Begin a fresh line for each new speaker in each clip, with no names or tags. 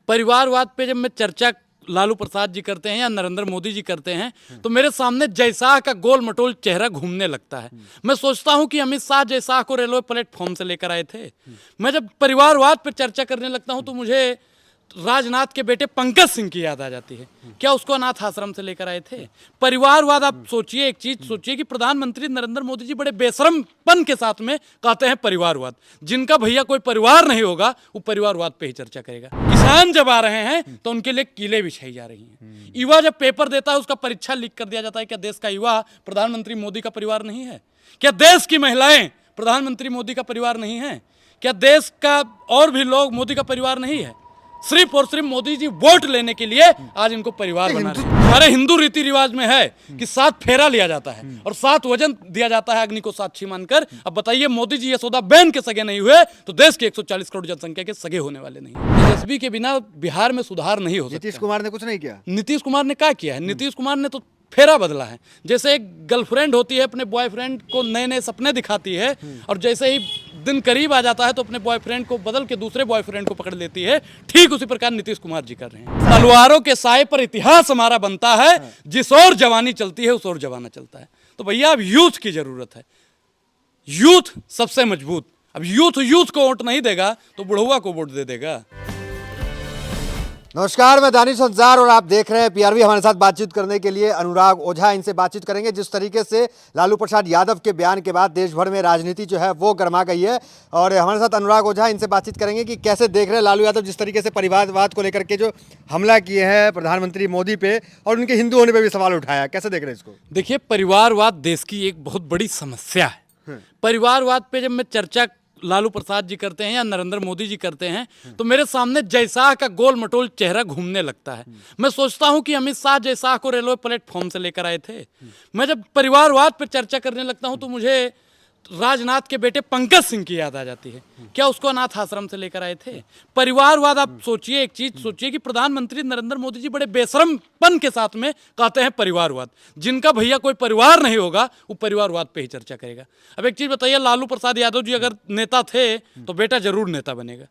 परिवारवाद पे जब मैं चर्चा लालू प्रसाद जी करते हैं या नरेंद्र मोदी जी करते हैं तो मेरे सामने जयशाह का गोल मटोल चेहरा घूमने लगता है। मैं सोचता हूं कि अमित शाह जयशाह को रेलवे प्लेटफॉर्म से लेकर आए थे। मैं जब परिवारवाद पर चर्चा करने लगता हूं तो मुझे राजनाथ के बेटे पंकज सिंह की याद आ जाती है। क्या उसको अनाथ आश्रम से लेकर आए थे? परिवारवाद, आप सोचिए, एक चीज सोचिए कि प्रधानमंत्री नरेंद्र मोदी जी बड़े बेशरमपन के साथ में कहते हैं परिवारवाद। जिनका भैया कोई परिवार नहीं होगा वो परिवारवाद पे ही चर्चा करेगा। किसान जब आ रहे हैं तो उनके लिए किले बिछाई जा रही हैं। युवा जब पेपर देता है उसका परीक्षा लीक कर दिया जाता है। क्या देश का युवा प्रधानमंत्री मोदी का परिवार नहीं है? क्या देश की महिलाएं प्रधानमंत्री मोदी का परिवार नहीं है? क्या देश का और भी लोग मोदी का परिवार नहीं है? सिर्फ और सिर्फ मोदी जी वोट लेने के लिए आज इनको परिवार बना रहे हैं। हमारे हिंदू रीति रिवाज में है कि 7 फेरा लिया जाता है और 7 वजन दिया जाता है अग्नि को साक्षी मानकर। अब बताइए, मोदी जी यशोदा बहन के सगे नहीं हुए तो देश के 140 करोड़ जनसंख्या के सगे होने वाले नहीं। तेजस्वी के बिना बिहार में सुधार नहीं हो सकता।
नीतीश कुमार ने कुछ नहीं किया।
नीतीश कुमार ने क्या किया है? नीतीश कुमार ने तो फेरा बदला है। जैसे एक गर्लफ्रेंड होती है, अपने बॉयफ्रेंड को नए नए सपने दिखाती है और जैसे ही दिन करीब आ जाता है तो अपने बॉयफ्रेंड को बदल के दूसरे बॉयफ्रेंड को पकड़ लेती है। ठीक उसी प्रकार नीतीश कुमार जी कर रहे हैं। तलवारों के साए पर इतिहास हमारा बनता है, जिस ओर जवानी चलती है उस ओर जमाना चलता है। तो भैया अब यूथ की जरूरत है। यूथ सबसे मजबूत। अब यूथ को वोट नहीं देगा तो बुढ़वा को वोट दे देगा।
नमस्कार, मैं दानिश अंसार और आप देख रहे हैं पीआरवी। हमारे साथ बातचीत करने के लिए अनुराग ओझा, इनसे बातचीत करेंगे। जिस तरीके से लालू प्रसाद यादव के बयान के बाद देश भर में राजनीति जो है वो गर्मा गई है और हमारे साथ अनुराग ओझा, इनसे बातचीत करेंगे कि कैसे देख रहे हैं लालू यादव जिस तरीके से परिवारवाद को लेकर के जो हमला किए हैं प्रधानमंत्री मोदी पे और उनके हिंदू होने पर भी सवाल उठाया। कैसे देख रहे हैं इसको?
देखिए, परिवारवाद देश की एक बहुत बड़ी समस्या है। परिवारवाद पे जब मैं चर्चा लालू प्रसाद जी करते हैं या नरेंद्र मोदी जी करते हैं तो मेरे सामने जयशाह का गोल मटोल चेहरा घूमने लगता है। मैं सोचता हूं कि अमित शाह जयशाह को रेलवे प्लेटफॉर्म से लेकर आए थे। मैं जब परिवारवाद पर चर्चा करने लगता हूं तो मुझे राजनाथ के बेटे पंकज सिंह की याद आ जाती है। क्या उसको अनाथ आश्रम से लेकर आए थे? परिवारवाद, आप सोचिए, एक चीज सोचिए कि प्रधानमंत्री नरेंद्र मोदी जी बड़े बेशरमपन के साथ में कहते हैं परिवारवाद। जिनका भैया कोई परिवार नहीं होगा वो परिवारवाद पे ही चर्चा करेगा। अब एक चीज बताइए, लालू प्रसाद यादव जी अगर नेता थे तो बेटा जरूर नेता बनेगा।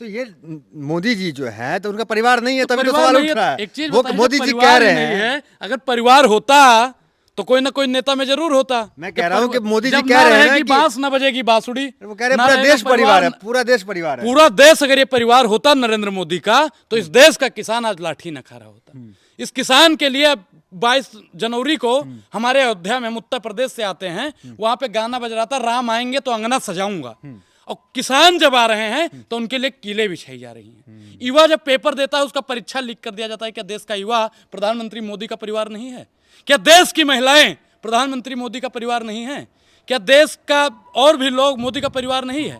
तो ये मोदी जी जो है तो उनका परिवार नहीं है, तभी तो सवाल उठ रहा है।
एक चीज
वो मोदी जी कह रहे हैं
अगर परिवार होता तो कोई ना कोई नेता में जरूर होता।
मैं कह रहा हूँ कि मोदी जी कह रहे हैं कि
बांस न बजेगी बांसुरी।
वो कह रहे हैं पूरा देश परिवार है, पूरा देश परिवार है।
पूरा देश अगर ये परिवार होता नरेंद्र मोदी का तो इस देश का किसान आज लाठी न खा रहा होता। इस किसान के लिए 22 जनवरी को हमारे अयोध्या में, हम उत्तर प्रदेश से आते हैं, वहां पे गाना बज रहा था, राम आएंगे तो अंगना सजाऊंगा। और किसान जब आ रहे हैं तो उनके लिए किले बिछाई जा रही हैं। युवा जब पेपर देता है उसका परीक्षा लीक कर दिया जाता है। क्या देश का युवा प्रधानमंत्री मोदी का परिवार नहीं है? क्या देश की महिलाएं प्रधानमंत्री मोदी का परिवार नहीं है? क्या देश का और भी लोग मोदी का परिवार नहीं है?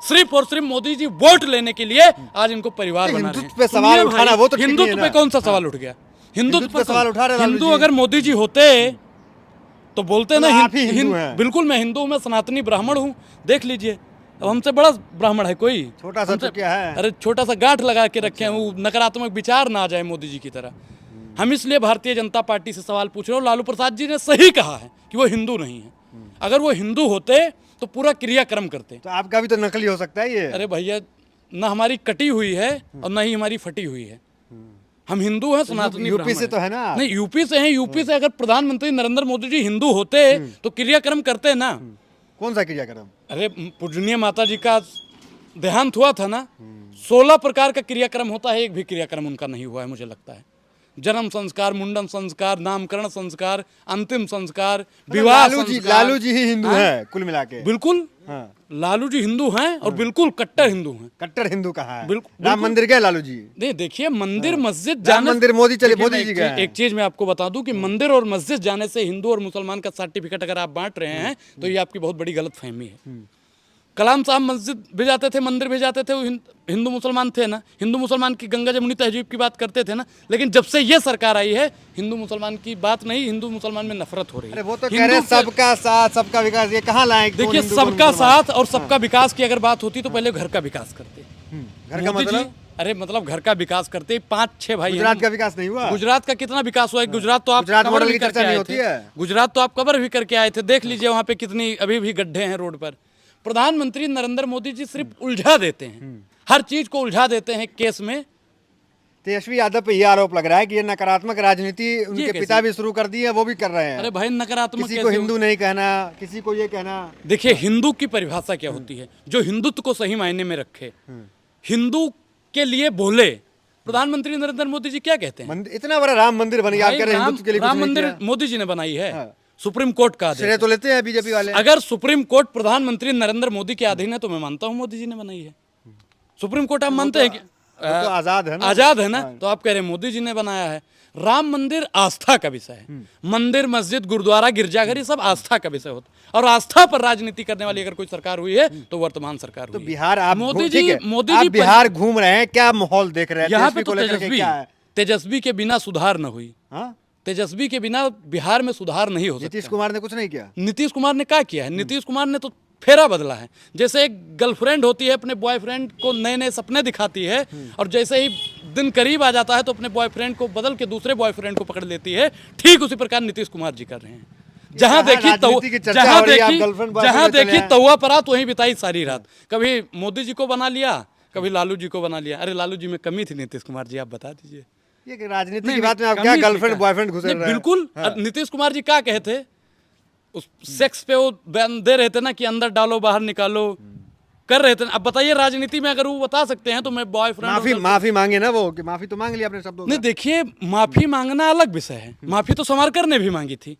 सिर्फ और सिर्फ मोदी जी वोट लेने के लिए आज इनको परिवार बना रहे हैं।
पे सवाल उठाना वो तो
हिंदुत्व पे कौन सा सवाल उठ गया? हिंदुत्व पे
सवाल उठा रहे।
हिंदू अगर मोदी जी होते तो बोलते ना बिल्कुल मैं हिंदू हूं, मैं सनातनी ब्राह्मण हूं। देख लीजिए, अब हमसे बड़ा ब्राह्मण है कोई?
छोटा सा तो क्या है?
अरे छोटा सा गांठ लगा के रखे हैं, वो नकारात्मक विचार ना आ जाए मोदी जी की तरह। हम इसलिए भारतीय जनता पार्टी से सवाल पूछ रहे हो। लालू प्रसाद जी ने सही कहा है कि वो हिंदू नहीं है। अगर वो हिंदू होते तो पूरा क्रियाक्रम करते।
तो आपका भी तो नकली हो सकता है ये।
अरे भैया, ना हमारी कटी हुई है और ना ही हमारी फटी हुई है। हम हिंदू हैं, सनातनी
यूपी से तो है ना?
नहीं, यूपी से हैं। यूपी से अगर प्रधानमंत्री नरेंद्र मोदी जी हिंदू होते तो क्रियाक्रम करते ना।
कौन सा क्रियाक्रम?
अरे पूजनीय माता जी का देहांत हुआ था ना, 16 प्रकार का क्रियाक्रम होता है, एक भी क्रियाक्रम उनका नहीं हुआ है मुझे लगता है। जन्म संस्कार, मुंडन संस्कार, नामकरण संस्कार, अंतिम संस्कार, विवाह संस्कार।
लालू जी ही हिंदू हैं कुल मिला के।
बिल्कुल, लालू जी हिंदू हैं और बिल्कुल कट्टर हिंदू हैं।
कट्टर हिंदू कहाँ है?
बिल्कुल।
राम मंदिर गए लालू जी?
नहीं, देखिए, मंदिर मस्जिद जाने,
मंदिर मोदी चले, मोदी जी गए।
एक चीज मैं आपको बता दूं कि मंदिर और मस्जिद जाने से हिंदू और मुसलमान का सर्टिफिकेट अगर आप बांट रहे हैं तो ये आपकी बहुत बड़ी गलतफहमी है। कलाम साहब मस्जिद भी जाते थे, मंदिर भी जाते थे, वो हिंदू मुसलमान थे ना। हिंदू मुसलमान की गंगा जमुनी तहजीब की बात करते थे ना। लेकिन जब से ये सरकार आई है हिंदू मुसलमान की बात नहीं, हिंदू मुसलमान में नफरत हो रही है।
अरे वो तो कह रहे हैं सबका साथ सबका विकास, ये कहाँ लाए?
देखिए, सबका साथ और सबका विकास की अगर बात होती तो पहले घर का विकास करते।
घर का मतलब?
अरे मतलब घर का विकास करते। 5-6 भाई।
गुजरात का विकास नहीं हुआ?
गुजरात का कितना विकास हुआ है? गुजरात तो आप
मॉडल की चर्चा नहीं होती है।
गुजरात तो आप कवर भी करके आए थे, देख लीजिए वहाँ पे कितनी अभी भी गड्ढे हैं रोड पर। प्रधानमंत्री नरेंद्र मोदी जी सिर्फ उलझा देते हैं, हर चीज को उलझा देते हैं केस में।
तेजस्वी यादव पे ये आरोप लग रहा है कि ये नकारात्मक राजनीति उनके
कैसे?
पिता भी शुरू कर दी है, वो भी कर रहे हैं।
अरे भाई नकारात्मक
किसी
कैसे
को
हो?
हिंदू नहीं कहना, किसी को ये कहना।
देखिए हिंदू की परिभाषा क्या होती है, जो हिंदुत्व को सही मायने में रखे, हिंदू के लिए बोले। प्रधानमंत्री नरेंद्र मोदी जी क्या कहते हैं?
इतना बड़ा राम मंदिर बन गया, आप
भाई
कह रहे हैं हिंदुत्व के लिए कुछ
राम
नहीं
मंदिर
किया।
मोदी जी ने बनाई है,
हाँ।
सुप्रीम कोर्ट का आदेश
श्रेय
है।
तो लेते हैं बीजेपी वाले।
अगर सुप्रीम कोर्ट प्रधानमंत्री नरेंद्र मोदी के अधीन है तो मैं मानता हूं मोदी जी ने बनाई है। सुप्रीम कोर्ट आप मानते हैं कि
वो तो आजाद है ना।
आजाद है ना, तो आप कह रहे हैं मोदी जी ने बनाया है। राम मंदिर आस्था का विषय है। मंदिर, मस्जिद, गुरुद्वारा, गिरजाघर ये सब आस्था का विषय होता है, और आस्था पर राजनीति करने वाली अगर कोई सरकार हुई है तो वर्तमान सरकार हुई
तो
है।
बिहार आप
मोदी
ठीक
जी
है,
मोदी
आप
जी
बिहार घूम रहे हैं, क्या माहौल देख रहे हैं?
यहाँ पे
तेजस्वी
तो
को लेकर के
तेजस्वी
क्या है?
तेजस्वी के बिना सुधार न हुई।
हाँ?
तेजस्वी के बिना बिहार में सुधार नहीं हो सकता।
नीतीश कुमार ने कुछ नहीं किया।
नीतीश कुमार ने क्या किया है? नीतीश कुमार ने तो फेरा बदला है। जैसे एक गर्लफ्रेंड होती है, अपने बॉयफ्रेंड को नए नए सपने दिखाती है, और जैसे ही दिन करीब आ जाता है तो अपने बॉयफ्रेंड को बदल के दूसरे बॉयफ्रेंड को पकड़ लेती है। ठीक उसी प्रकार नीतीश कुमार जी कर रहे हैं। जहाँ देखी
राजनीति की चर्चा हो रही है, आप गर्लफ्रेंड बॉयफ्रेंड
जहाँ
में चले
देखी
हैं।
तवा पर रात वहीं बिताई सारी रात। कभी मोदी जी को बना लिया, कभी लालू जी को बना लिया। अरे लालू जी में कमी थी नीतीश कुमार जी, आप बता दीजिए।
ये राजनीति की
नहीं,
बात में आप
कमी
क्या
थी
गर्लफ्रेंड
क्या?
बॉयफ्रेंड घुस रहे
नहीं,
हैं?
बिल्कुल। नीतीश कुमार जी क्या कहे थे उस सेक्स पे, वो बयान दे रहे थे ना कि अंदर डालो बाहर निकालो, कर रहे थे। अब बताइए राजनीति में अगर वो बता सकते हैं तो मैं बॉयफ्रेंड
माफी मांगे ना वो, कि माफी तो मांग लिया अपने शब्दों
नहीं। देखिए माफी मांगना अलग विषय है। माफी तो सावरकर ने भी मांगी थी,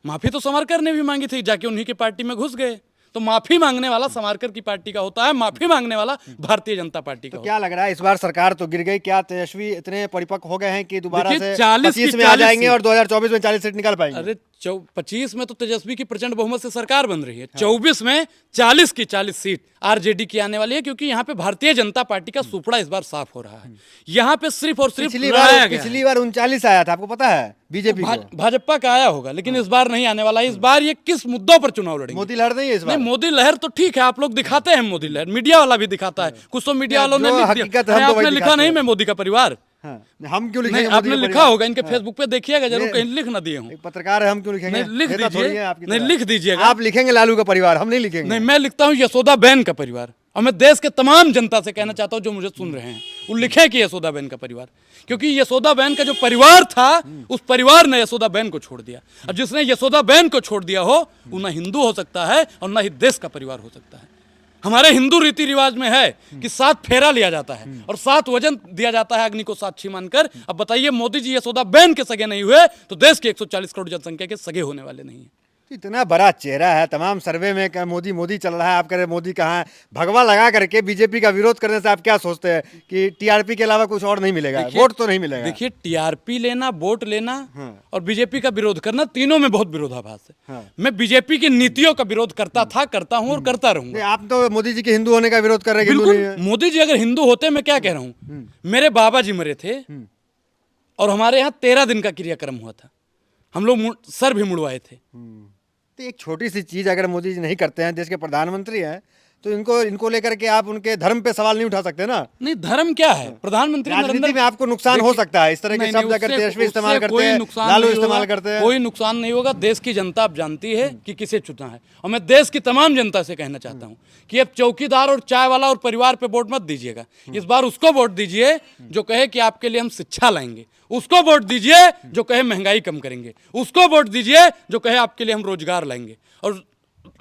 माफी तो सावरकर ने भी मांगी थी, जाके उन्हीं की पार्टी में घुस गए। तो माफी मांगने वाला सावरकर की पार्टी का होता है, माफी मांगने वाला भारतीय जनता पार्टी का
तो क्या लग रहा है इस बार सरकार तो गिर गई, क्या तेजस्वी इतने परिपक्व हो गए हैं कि दोबारा
देखिए,
से
40 की
25 में आ
40
जाएंगे और 2024 में 40 सीट निकाल पाएंगे?
अरे 25 में तो तेजस्वी की प्रचंड बहुमत से सरकार बन रही है। 24 में 40 की 40 सीट आरजेडी की आने वाली है, क्योंकि यहाँ पे भारतीय जनता पार्टी का सुपड़ा इस बार साफ हो रहा है। यहाँ पे सिर्फ और सिर्फ लड़ाया गया है।
पिछली बार 39 आया था, आपको पता है बीजेपी को?
भाजपा का आया होगा, लेकिन इस बार नहीं आने वाला है। इस बार ये किस मुद्दों पर चुनाव लड़ेंगे?
मोदी लड़ रही है इस बार?
नहीं, मोदी लहर तो ठीक है, आप लोग दिखाते हैं मोदी लहर, मीडिया वाला भी दिखाता है। कुछ तो मीडिया वालों ने
जो
लिख
हकीकत
दिया।
हम तो वही
आपने लिखा
दिखाते
नहीं
हैं।
मैं मोदी का परिवार।
हाँ, हम क्यों
नहीं,
लिखेंगे? मोदी
आपने
का
लिखा
परिवार?
होगा, इनके फेसबुक पे देखिएगा जरूर, कहीं लिख ना दिए हों।
एक पत्रकार है, हम क्यों लिखेंगे?
नहीं, लिख
नेता
दीजिए।
थोड़ी हैं आपकी
नहीं,
तरह।
लिख दीजिएगा।
आप लिखेंगे लालू का परिवार, हम नहीं लिखेंगे।
नहीं, मैं लिखता हूँ यशोदा बहन का परिवार, और मैं देश के तमाम जनता से कहना चाहता हूँ जो मुझे सुन रहे हैं, वो लिखे कि यशोदा बहन का परिवार, क्योंकि यशोदा बहन का जो परिवार था उस परिवार ने यशोदा बहन को छोड़ दिया। और जिसने यशोदा बहन को छोड़ दिया हो वो ना हिंदू हो सकता है और ना ही देश का परिवार हो सकता है। हमारे हिंदू रीति रिवाज में है कि 7 फेरा लिया जाता है और 7 वजन दिया जाता है अग्नि को साक्षी मानकर। अब बताइए मोदी जी यशोदा बहन के सगे नहीं हुए तो देश के 140 करोड़ जनसंख्या के सगे होने वाले नहीं है।
इतना बड़ा चेहरा है, तमाम सर्वे में क्या मोदी मोदी चल रहा है, आप कह रहे मोदी कहाँ है? भगवा लगा करके बीजेपी का विरोध करने से आप क्या सोचते हैं कि टीआरपी के अलावा कुछ और नहीं मिलेगा, वोट तो नहीं मिलेगा?
देखिए टीआरपी लेना, वोट लेना और बीजेपी का विरोध करना, तीनों में बहुत विरोधाभास है। मैं बीजेपी की नीतियों का विरोध करता था, करता हूं और करता रहूंगा।
नहीं, आप तो मोदी जी के हिंदू होने का विरोध कर रहे हैं, हिंदू नहीं है।
बिल्कुल, मोदी जी अगर हिंदू होते, मैं क्या कह रहा हूँ, मेरे बाबा जी मरे थे और हमारे यहाँ 13 दिन का क्रियाक्रम हुआ था, हम लोग सर भी मुड़वाए थे।
तो एक छोटी सी चीज अगर मोदी जी नहीं करते हैं, देश के प्रधानमंत्री हैं, तो इनको लेकर के आप उनके धर्म पे सवाल नहीं उठा सकते ना?
नहीं, धर्म क्या है? प्रधानमंत्री
राजनीति में आपको नुकसान हो सकता है, इस तरह के शब्द अगर तेजस्वी इस्तेमाल करते हैं, लालू इस्तेमाल करते हैं।
कोई नुकसान नहीं होगा। देश की जनता अब जानती है कि किसे चुना है, और मैं देश की तमाम जनता से कहना चाहता हूँ कि अब चौकीदार और चाय वाला और परिवार पे वोट मत दीजिएगा। इस बार उसको वोट दीजिए जो कहे कि आपके लिए हम शिक्षा लाएंगे, उसको वोट दीजिए जो कहे महंगाई कम करेंगे, उसको वोट दीजिए जो कहे आपके लिए हम रोजगार लाएंगे। और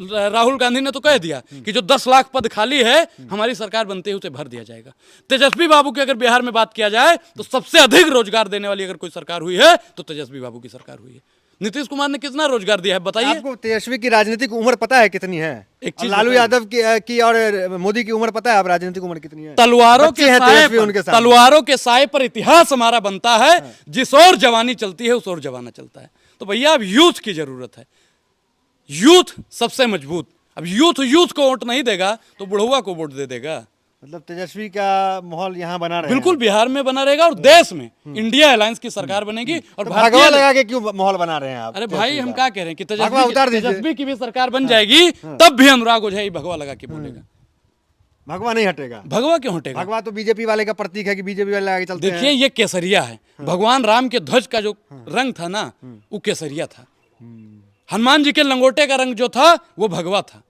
राहुल गांधी ने तो कह दिया कि जो 10 लाख पद खाली है हमारी सरकार बनते ही उसे भर दिया जाएगा। तेजस्वी बाबू की अगर बिहार में बात किया जाए तो सबसे अधिक रोजगार देने वाली अगर कोई सरकार हुई है तो तेजस्वी बाबू की सरकार हुई है। नीतीश कुमार ने कितना रोजगार दिया है बताइए?
आपको तेजस्वी की राजनीतिक उम्र पता है कितनी है?
एक चीज
लालू यादव की और मोदी की उम्र पता है आप राजनीतिक उम्र कितनी है?
तलवारों
बच्चे हैं तेजस्वी उनके सामने।
तलवारों के साए पर इतिहास हमारा बनता है। जिस ओर जवानी चलती है उस ओर जवाना चलता है। तो भैया अब यूथ की जरूरत है, यूथ सबसे मजबूत। अब यूथ को वोट नहीं देगा तो बुढ़वा को वोट दे देगा।
मतलब तेजस्वी का माहौल यहाँ बना रहे
बिल्कुल बिहार में बना रहेगा और देश में इंडिया अलायंस की सरकार बनेगी। और
भगवा लगा के क्यों माहौल बना रहे हैं आप?
अरे भाई हम क्या कह रहे हैं कि
भगवा उतार दीजिए।
तेजस्वी की भी सरकार बन जाएगी तब भी अनुराग ओझा ही भगवा लगा के बोलेगा।
भगवा नहीं हटेगा।
भगवा क्यों हटेगा?
भगवा तो बीजेपी वाले का प्रतीक है कि बीजेपी वाले आगे चलते हैं।
देखिए ये केसरिया है। भगवान राम के ध्वज का जो रंग था ना वो केसरिया था। हनुमान जी के लंगोटे का रंग जो था वो भगवा था।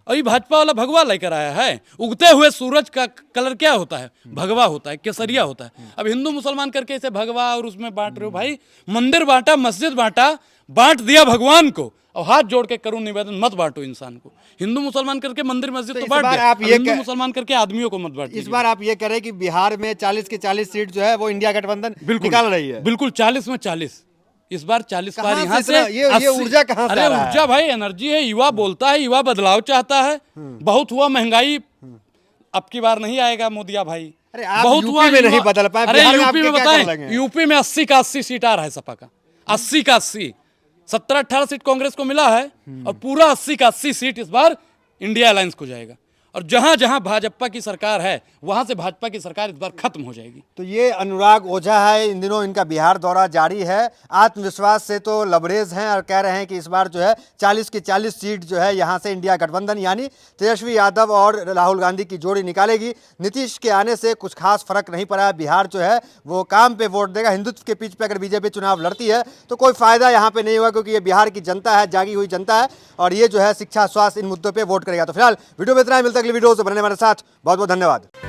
और ये भाजपा वाला भगवा लेकर आया है। उगते हुए सूरज का कलर क्या होता है? भगवा होता है, केसरिया होता है। अब हिंदू मुसलमान करके इसे भगवा और उसमें बांट रहे हो भाई। मंदिर बांटा, मस्जिद बांटा, बांट दिया भगवान को, और हाथ जोड़ के करूं निवेदन, मत बांटो इंसान को। हिंदू मुसलमान करके मंदिर मस्जिद तो
इस
बांट
बार
दिया,
आप
अब
ये
हिंदू मुसलमान करके आदमियों को मत बांट
इस
दीजिए।
बार आप ये कह रहे हैं कि बिहार में 40 की 40 सीट जो है वो इंडिया गठबंधन
बिल्कुल
निकाल रही है।
बिल्कुल 40 में 40, इस बार 40
कहाँ
पार यहाँ
से
से
इतना- ये
80।
ऊर्जा कहाँ से
अरे
आ रहा है?
ऊर्जा भाई, एनर्जी है। युवा बोलता है, युवा बदलाव चाहता है। बहुत हुआ महंगाई, अब की बार नहीं आएगा मोदिया भाई।
अरे आप
बहुत
यूपी
हुआ
में
युवा-
नहीं बदल पाए,
अरे
बिहार में
यूपी
आपके
में
क्या कर
बताएं,
लेंगे?
यूपी में 80 का 80 सीट आ रहा है सपा का। 80 का 80, 17-18 सीट कांग्रेस को मिला है, और पूरा 80 का 80 सीट इस बार इंडिया अलायंस को जाएगा। और जहां जहां भाजपा की सरकार है, वहां से भाजपा की सरकार इस बार खत्म हो जाएगी।
तो ये अनुराग ओझा है, इन दिनों इनका बिहार दौरा जारी है। आत्मविश्वास से तो लबरेज हैं और कह रहे हैं कि इस बार जो है 40 की 40 सीट जो है यहाँ से इंडिया गठबंधन यानी तेजस्वी यादव और राहुल गांधी की जोड़ी निकालेगी। नीतीश के आने से कुछ खास फर्क नहीं पड़ा है। बिहार जो है वो काम पे वोट देगा। हिंदुत्व के पीछ पे अगर बीजेपी चुनाव लड़ती है तो कोई फायदा यहाँ पे नहीं हुआ, क्योंकि ये बिहार की जनता है, जागी हुई जनता है, और ये जो है शिक्षा, स्वास्थ्य, इन मुद्दों पर वोट करेगा। तो फिलहाल वीडियो में इतना ही। मिलता है अगली वीडियो से। बनने हमारे साथ बहुत बहुत धन्यवाद।